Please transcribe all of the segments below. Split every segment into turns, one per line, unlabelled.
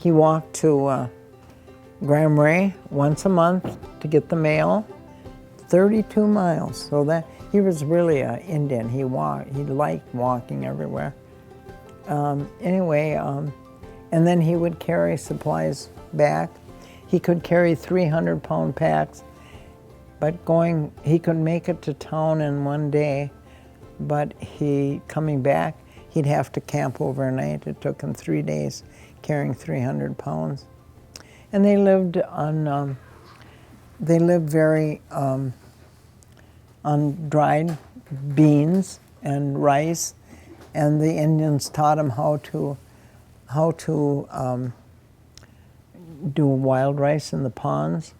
He walked to Grand Marais once a month to get the mail, 32 miles. So that he was really an Indian. He liked walking everywhere. Anyway, and then he would carry supplies back. He could carry 300-pound packs, but he could make it to town in one day, but coming back, he'd have to camp overnight. It took him 3 days carrying 300 pounds. And they lived very on dried beans and rice, and the Indians taught him how to do wild rice in the ponds.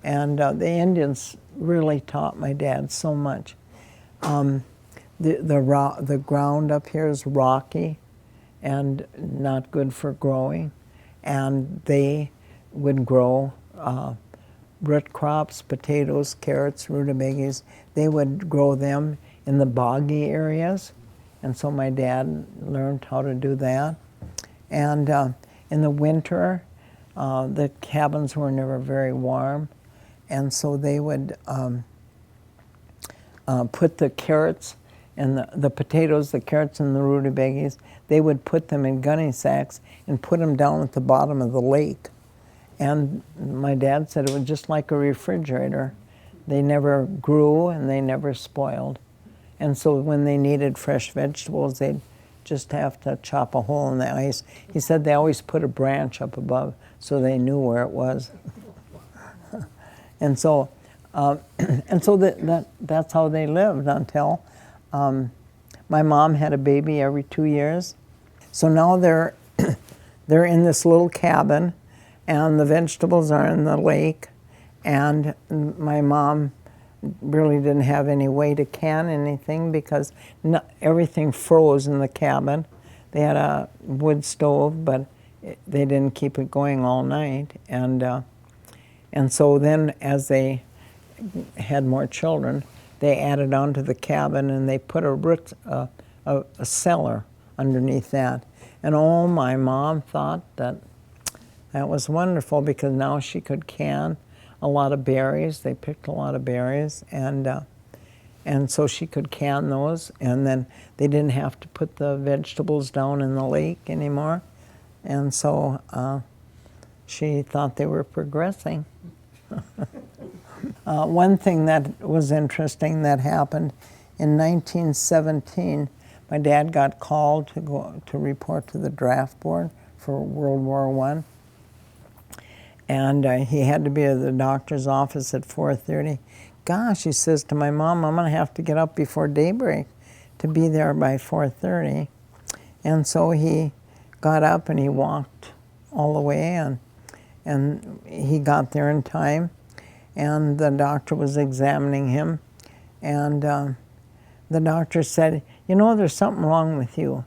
And the Indians really taught my dad so much. The ground up here is rocky and not good for growing, and they would grow root crops, potatoes, carrots, rutabagas. They would grow them in the boggy areas, and so my dad learned how to do that. And in the winter, the cabins were never very warm, and so they would put the carrots and the potatoes, the carrots and the rutabagas, they would put them in gunny sacks and put them down at the bottom of the lake. And my dad said it was just like a refrigerator. They never grew and they never spoiled. And so when they needed fresh vegetables, they'd just have to chop a hole in the ice. He said they always put a branch up above so they knew where it was. And so that's how they lived until my mom had a baby every 2 years. So now they're in this little cabin, and the vegetables are in the lake, and my mom really didn't have any way to can anything because everything froze in the cabin. They had a wood stove, but they didn't keep it going all night. And so then as they had more children, they added on to the cabin, and they put a cellar underneath that. And oh, my mom thought that was wonderful because now she could can a lot of berries. They picked a lot of berries, and so she could can those, and then they didn't have to put the vegetables down in the lake anymore. And so she thought they were progressing. One thing that was interesting that happened in 1917, my dad got called to report to the draft board for World War I. And he had to be at the doctor's office at 4:30. Gosh, he says to my mom, I'm going to have to get up before daybreak to be there by 4:30. And so he got up and he walked all the way, and he got there in time. And the doctor was examining him, and the doctor said, you know, there's something wrong with you.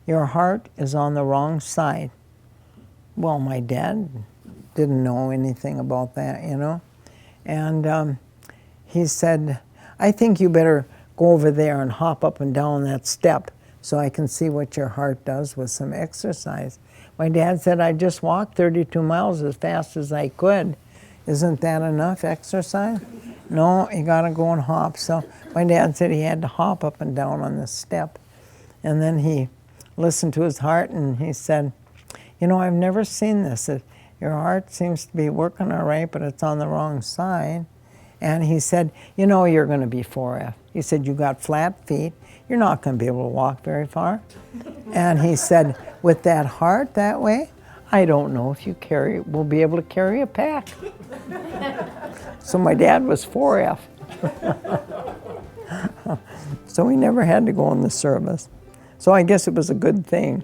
Your heart is on the wrong side. Well, my dad didn't know anything about that, you know. And he said, I think you better go over there and hop up and down that step so I can see what your heart does with some exercise. My dad said, I just walked 32 miles as fast as I could. Isn't that enough exercise? No, you gotta go and hop. So my dad said he had to hop up and down on this step. And then he listened to his heart and he said, you know, I've never seen this. Your heart seems to be working all right, but it's on the wrong side. And he said, you know, you're gonna be 4F. He said, you got flat feet. You're not gonna be able to walk very far. And he said, with that heart that way, I don't know if you will be able to carry a pack. So my dad was 4F. So he never had to go in the service. So I guess it was a good thing.